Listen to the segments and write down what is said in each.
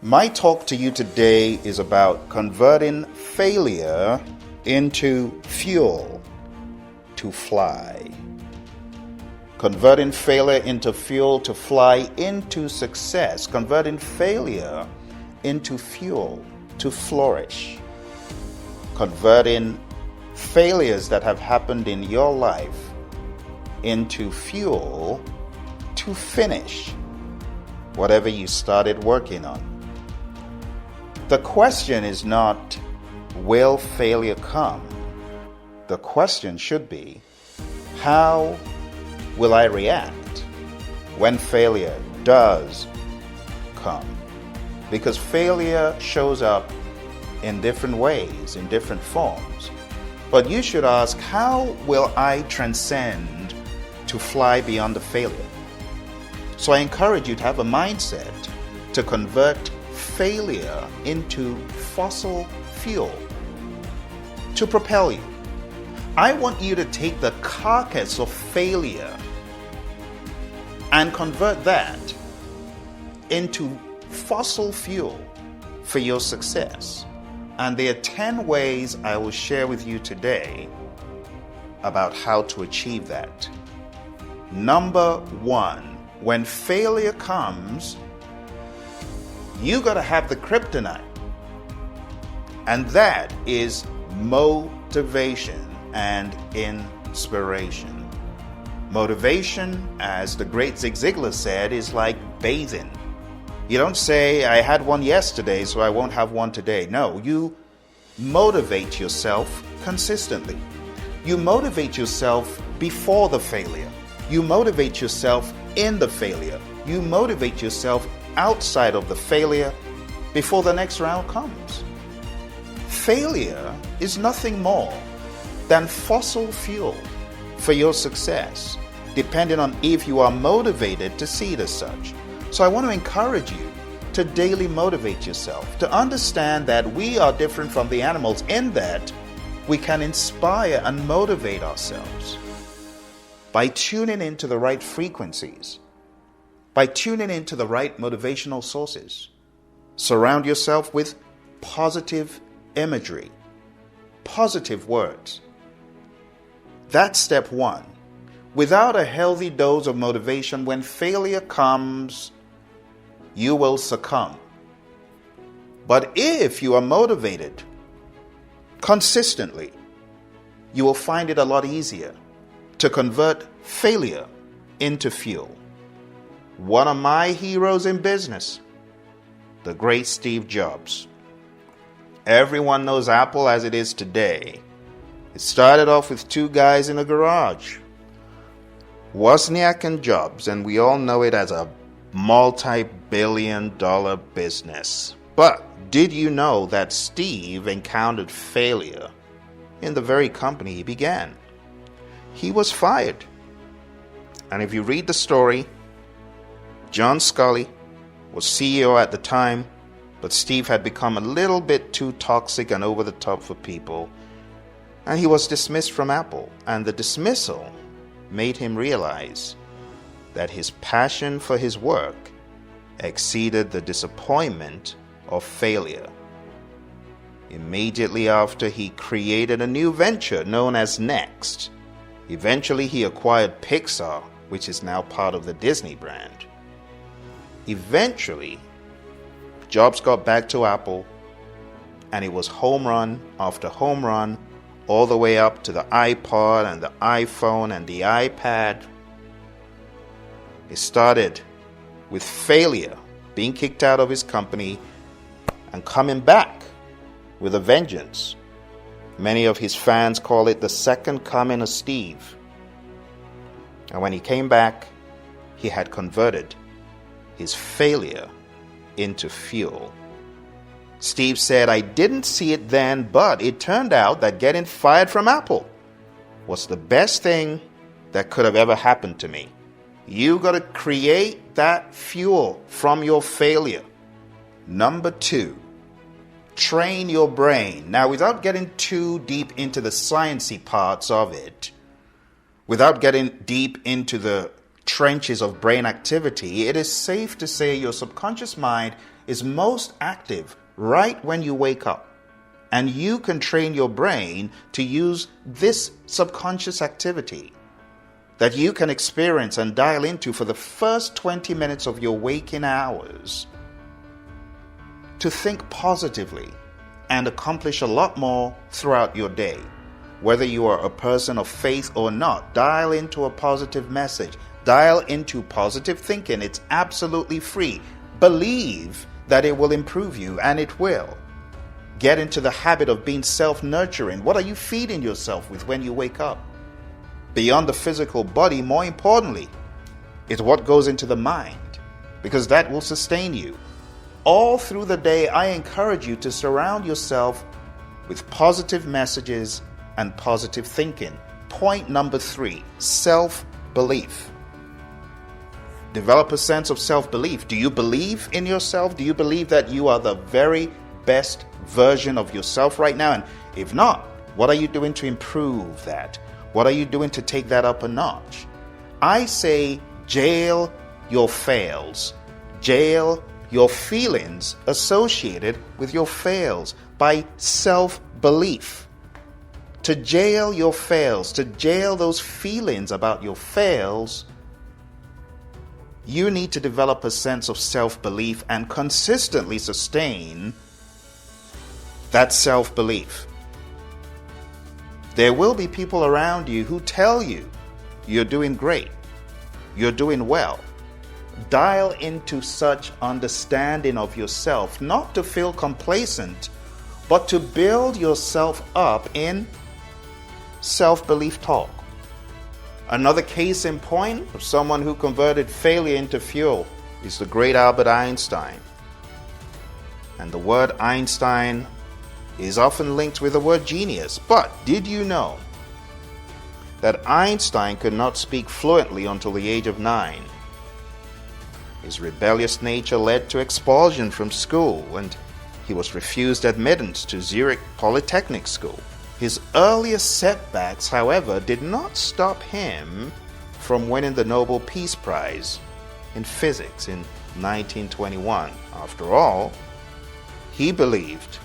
My talk to you today is about converting failure into fuel to fly. Converting failure into fuel to fly into success. Converting failure into fuel to flourish. Converting failures that have happened in your life into fuel to finish whatever you started working on. The question is not, will failure come? The question should be, how will I react when failure does come? Because failure shows up in different ways, in different forms. But you should ask, how will I transcend to fly beyond the failure? So I encourage you to have a mindset to convert failure into fossil fuel to propel you. I want you to take the carcass of failure and convert that into fossil fuel for your success. And there are 10 ways I will share with you today about how to achieve that. Number 1, when failure comes, you got to have the kryptonite. And that is motivation and inspiration. Motivation, as the great Zig Ziglar said, is like bathing. You don't say, I had one yesterday, so I won't have one today. No, you motivate yourself consistently. You motivate yourself before the failure. You motivate yourself in the failure. You motivate yourself outside of the failure before the next round comes. Failure is nothing more than fossil fuel for your success, depending on if you are motivated to see it as such. So I want to encourage you to daily motivate yourself, to understand that we are different from the animals in that we can inspire and motivate ourselves by tuning into the right frequencies, by tuning into the right motivational sources. Surround yourself with positive imagery, positive words. That's step 1. Without a healthy dose of motivation, when failure comes, you will succumb. But if you are motivated consistently, you will find it a lot easier to convert failure into fuel. One of my heroes in business, the great Steve Jobs. Everyone knows Apple as it is today. It started off with 2 guys in a garage, Wozniak and Jobs, and we all know it as a multi-billion-dollar business. But did you know that Steve encountered failure in the very company he began? He was fired. And if you read the story, John Scully was CEO at the time, but Steve had become a little bit too toxic and over the top for people, and he was dismissed from Apple. And the dismissal made him realize that his passion for his work exceeded the disappointment of failure. Immediately after, he created a new venture known as Next. Eventually, he acquired Pixar, which is now part of the Disney brand. Eventually, Jobs got back to Apple, and it was home run after home run, all the way up to the iPod and the iPhone and the iPad. It started with failure, being kicked out of his company, and coming back with a vengeance. Many of his fans call it the second coming of Steve. And when he came back, he had converted his failure into fuel. Steve said, I didn't see it then, but it turned out that getting fired from Apple was the best thing that could have ever happened to me. You got to create that fuel from your failure. Number 2, train your brain. Now, without getting too deep into the sciencey parts of it, without getting deep into the trenches of brain activity, it is safe to say your subconscious mind is most active right when you wake up. And you can train your brain to use this subconscious activity that you can experience and dial into for the first 20 minutes of your waking hours to think positively and accomplish a lot more throughout your day. Whether you are a person of faith or not, dial into a positive message. Dial into positive thinking. It's absolutely free. Believe that it will improve you, and it will. Get into the habit of being self-nurturing. What are you feeding yourself with when you wake up? Beyond the physical body, more importantly, it's what goes into the mind, because that will sustain you. All through the day, I encourage you to surround yourself with positive messages and positive thinking. Point number 3, self-belief. Develop a sense of self-belief. Do you believe in yourself? Do you believe that you are the very best version of yourself right now? And if not, what are you doing to improve that? What are you doing to take that up a notch? I say jail your fails. Jail your feelings associated with your fails by self-belief. To jail your fails, to jail those feelings about your fails, you need to develop a sense of self-belief and consistently sustain that self-belief. There will be people around you who tell you you're doing great, you're doing well. Dial into such understanding of yourself, not to feel complacent, but to build yourself up in self-belief talk. Another case in point of someone who converted failure into fuel is the great Albert Einstein. And the word Einstein is often linked with the word genius. But did you know that Einstein could not speak fluently until the age of 9? His rebellious nature led to expulsion from school, and he was refused admittance to Zurich Polytechnic School. His earliest setbacks, however, did not stop him from winning the Nobel Peace Prize in physics in 1921. After all, he believed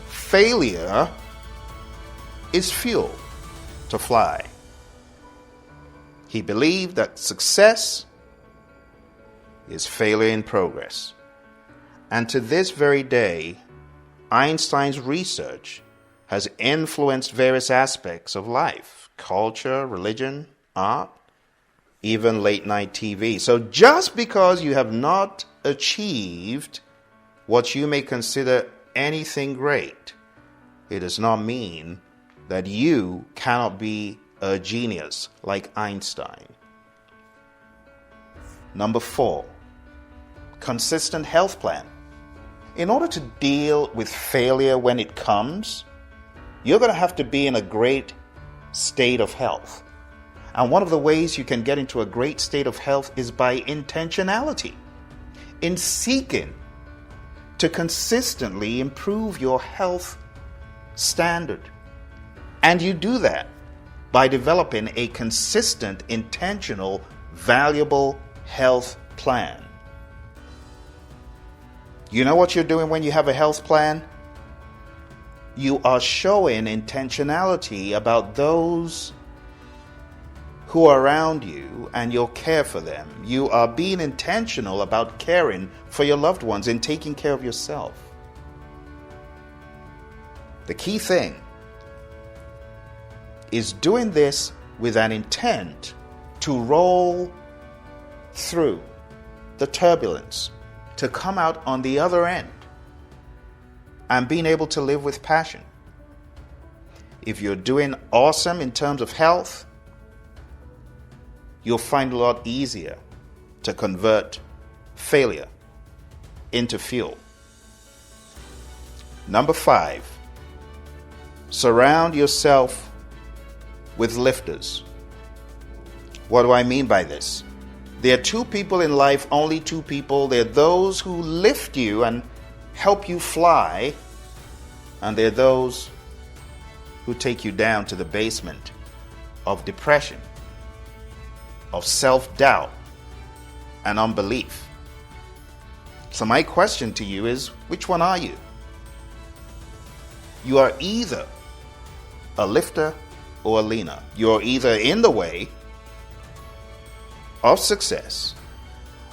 failure is fuel to fly. He believed that success is failure in progress. And to this very day, Einstein's research has influenced various aspects of life: culture, religion, art, even late-night TV. So just because you have not achieved what you may consider anything great, it does not mean that you cannot be a genius like Einstein. Number 4, consistent health plan. In order to deal with failure when it comes, you're going to have to be in a great state of health. And one of the ways you can get into a great state of health is by intentionality, in seeking to consistently improve your health standard. And you do that by developing a consistent, intentional, valuable health plan. You know what you're doing when you have a health plan? You are showing intentionality about those who are around you and your care for them. You are being intentional about caring for your loved ones and taking care of yourself. The key thing is doing this with an intent to roll through the turbulence, to come out on the other end and being able to live with passion. If you're doing awesome in terms of health, you'll find it a lot easier to convert failure into fuel. Number 5, surround yourself with lifters. What do I mean by this? There are 2 people in life, only 2 people. There are those who lift you and help you fly, and there are those who take you down to the basement of depression, of self-doubt and unbelief. So my question to you is, which one are you? You are either a lifter or a leaner. You're either in the way of success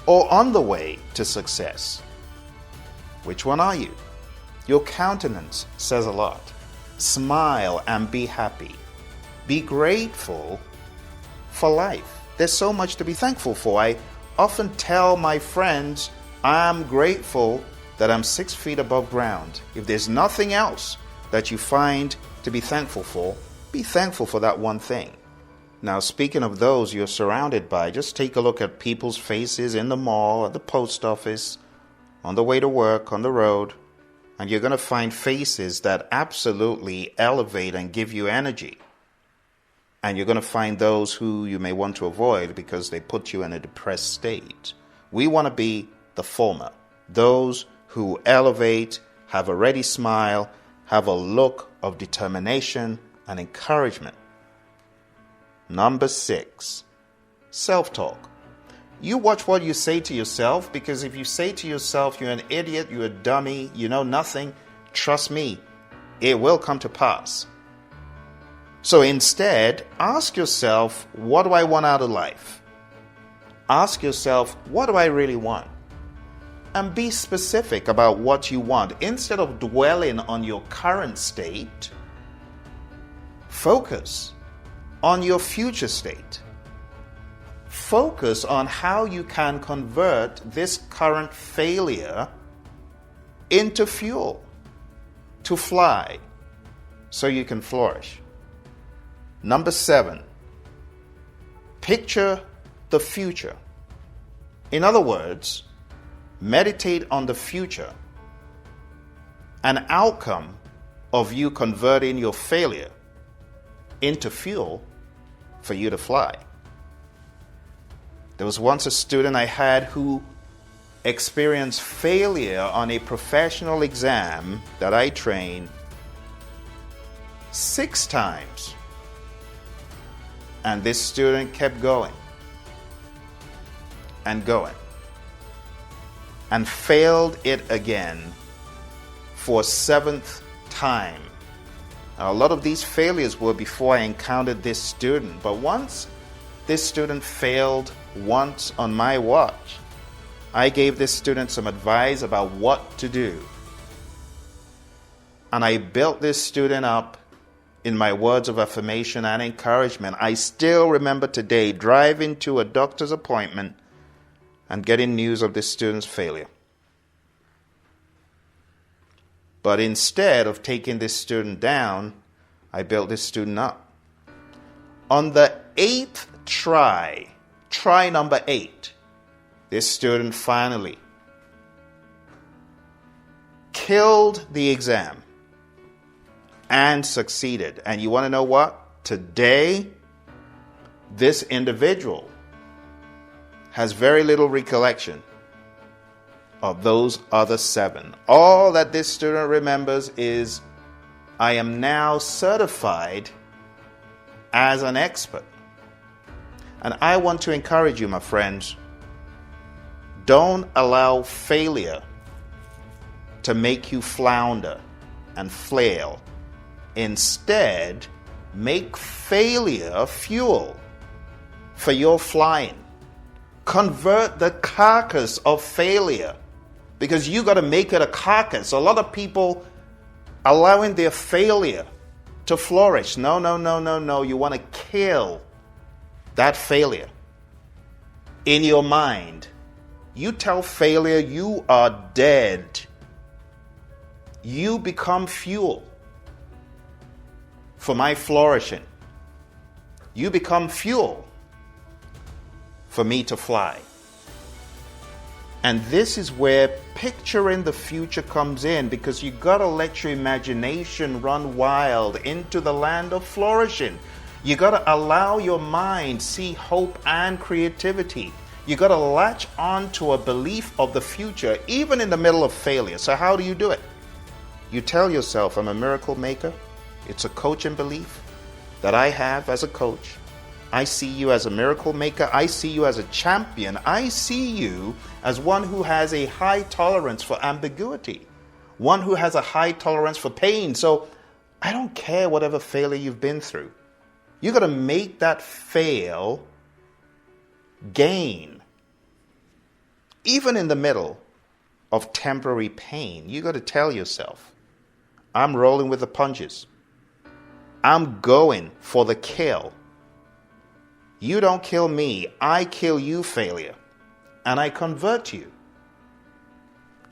or on the way to success. Which one are you? Your countenance says a lot. Smile and be happy. Be grateful for life. There's so much to be thankful for. I often tell my friends, I'm grateful that I'm 6 feet above ground. If there's nothing else that you find to be thankful for, be thankful for that one thing. Now, speaking of those you're surrounded by, just take a look at people's faces in the mall, at the post office, on the way to work, on the road, and you're going to find faces that absolutely elevate and give you energy. And you're going to find those who you may want to avoid because they put you in a depressed state. We want to be the former, those who elevate, have a ready smile, have a look of determination and encouragement. Number 6, self-talk. You watch what you say to yourself, because if you say to yourself, you're an idiot, you're a dummy, you know nothing, trust me, it will come to pass. So instead, ask yourself, what do I want out of life? Ask yourself, what do I really want? And be specific about what you want. Instead of dwelling on your current state, focus on your future state. Focus on how you can convert this current failure into fuel to fly so you can flourish. Number 7, picture the future. In other words, meditate on the future, an outcome of you converting your failure into fuel for you to fly. There was once a student I had who experienced failure on a professional exam that I trained 6 times. And this student kept going and going and failed it again for a 7th time. Now, a lot of these failures were before I encountered this student, but once this student failed once on my watch, I gave this student some advice about what to do. And I built this student up in my words of affirmation and encouragement. I still remember today driving to a doctor's appointment and getting news of this student's failure. But instead of taking this student down, I built this student up. On the 8th try number 8, this student finally killed the exam and succeeded. And you want to know what? Today, this individual has very little recollection of those other 7. All that this student remembers is, I am now certified as an expert. And I want to encourage you, my friends, don't allow failure to make you flounder and flail. Instead, make failure fuel for your flying. Convert the carcass of failure, because you got to make it a carcass. A lot of people allowing their failure to flourish. No. You want to kill that failure in your mind. You tell failure you are dead. You become fuel for my flourishing. You become fuel for me to fly. And this is where picturing the future comes in, because you gotta let your imagination run wild into the land of flourishing. You gotta allow your mind see hope and creativity. You gotta latch on to a belief of the future, even in the middle of failure. So how do you do it? You tell yourself, I'm a miracle maker. It's a coaching belief that I have as a coach. I see you as a miracle maker. I see you as a champion. I see you as one who has a high tolerance for ambiguity, one who has a high tolerance for pain. So I don't care whatever failure you've been through. You got to make that fail gain. Even in the middle of temporary pain, you got to tell yourself, I'm rolling with the punches. I'm going for the kill. You don't kill me, I kill you, failure. And I convert you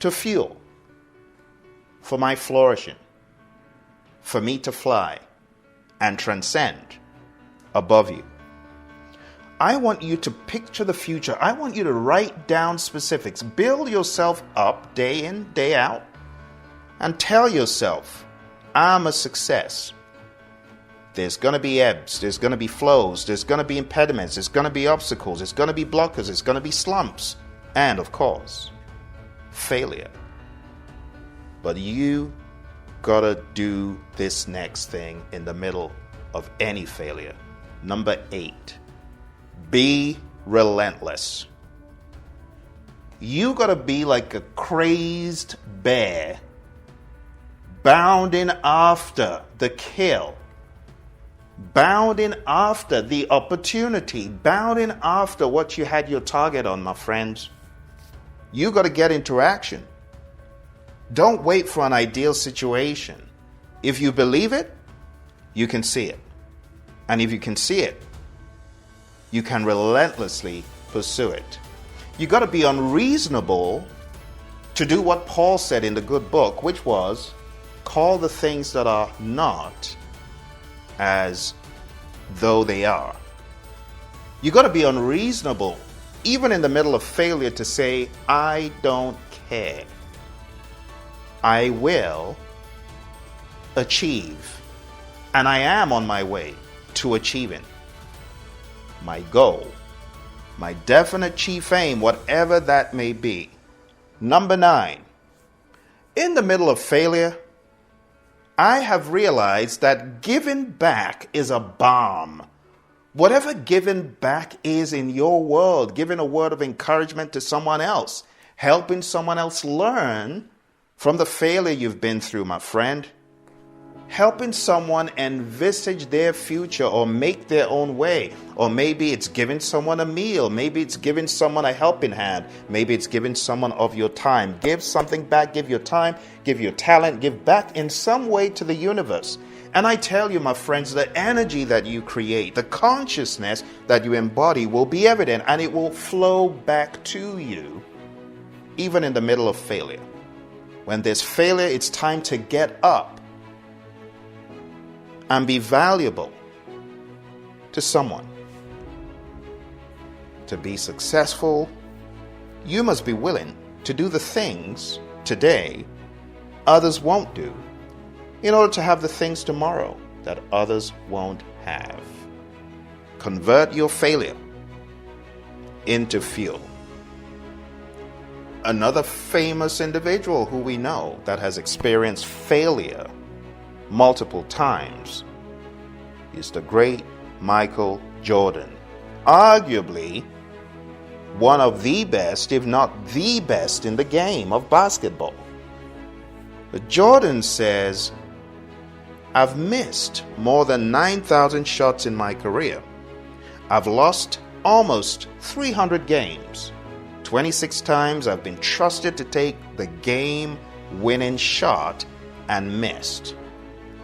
to fuel for my flourishing, for me to fly and transcend above you. I want you to picture the future. I want you to write down specifics. Build yourself up day in, day out, and tell yourself, I'm a success. There's going to be ebbs, there's going to be flows, there's going to be impediments, there's going to be obstacles, there's going to be blockers, there's going to be slumps, and of course, failure. But you got to do this next thing in the middle of any failure. Number 8, be relentless. You got to be like a crazed bear, bounding after the kill, bounding after the opportunity, bounding after what you had your target on, my friends. You got to get into action. Don't wait for an ideal situation. If you believe it, you can see it. And if you can see it, you can relentlessly pursue it. You got to be unreasonable to do what Paul said in the good book, which was, call the things that are not as though they are. You got to be unreasonable, even in the middle of failure, to say, I don't care. I will achieve, and I am on my way to achieving my goal, my definite chief aim, whatever that may be. Number 9, in the middle of failure, I have realized that giving back is a balm. Whatever giving back is in your world, giving a word of encouragement to someone else, helping someone else learn from the failure you've been through, my friend, helping someone envisage their future or make their own way. Or maybe it's giving someone a meal. Maybe it's giving someone a helping hand. Maybe it's giving someone of your time. Give something back. Give your time. Give your talent. Give back in some way to the universe. And I tell you, my friends, the energy that you create, the consciousness that you embody will be evident, and it will flow back to you, even in the middle of failure. When there's failure, it's time to get up and be valuable to someone. To be successful, you must be willing to do the things today others won't do, in order to have the things tomorrow that others won't have. Convert your failure into fuel. Another famous individual who we know that has experienced failure multiple times is the great Michael Jordan. Arguably one of the best, if not the best, in the game of basketball. But Jordan says, I've missed more than 9,000 shots in my career. I've lost almost 300 games. 26 times I've been trusted to take the game-winning shot and missed.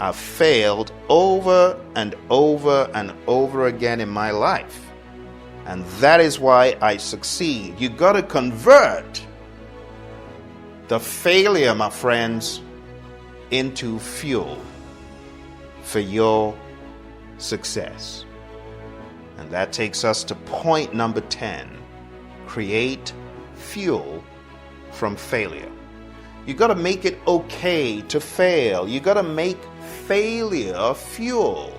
I've failed over and over and over again in my life. And that is why I succeed. You got to convert the failure, my friends, into fuel for your success. And that takes us to point number 10. Create fuel from failure. You got to make it okay to fail. You got to make failure fuel.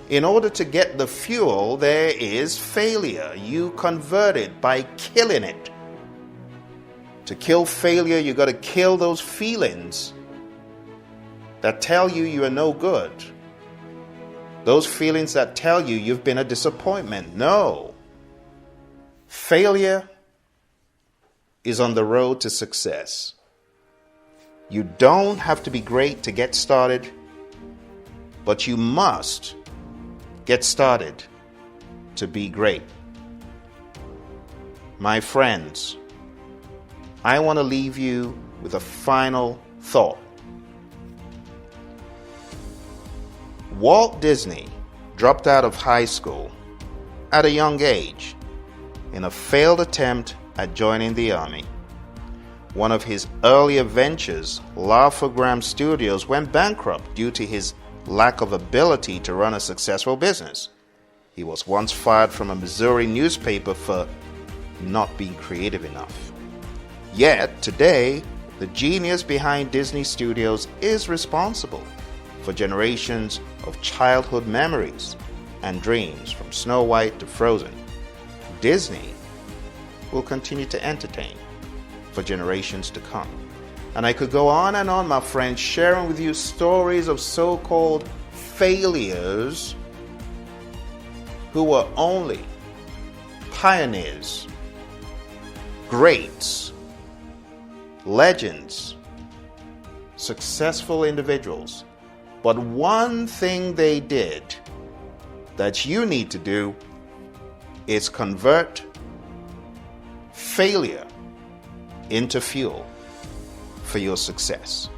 In order to get the fuel, there is failure. You convert it by killing it. To kill failure, you got to kill those feelings that tell you you are no good. Those feelings that tell you you've been a disappointment. No. Failure is on the road to success. You don't have to be great to get started, but you must get started to be great. My friends, I want to leave you with a final thought. Walt Disney dropped out of high school at a young age in a failed attempt at joining the army. One of his earlier ventures, Laugh-O-Gram Studios, went bankrupt due to his lack of ability to run a successful business. He was once fired from a Missouri newspaper for not being creative enough. Yet, today, the genius behind Disney Studios is responsible for generations of childhood memories and dreams from Snow White to Frozen. Disney will continue to entertain for generations to come. And I could go on and on, my friends, sharing with you stories of so-called failures who were only pioneers, greats, legends, successful individuals. But one thing they did that you need to do is convert failure into fuel for your success.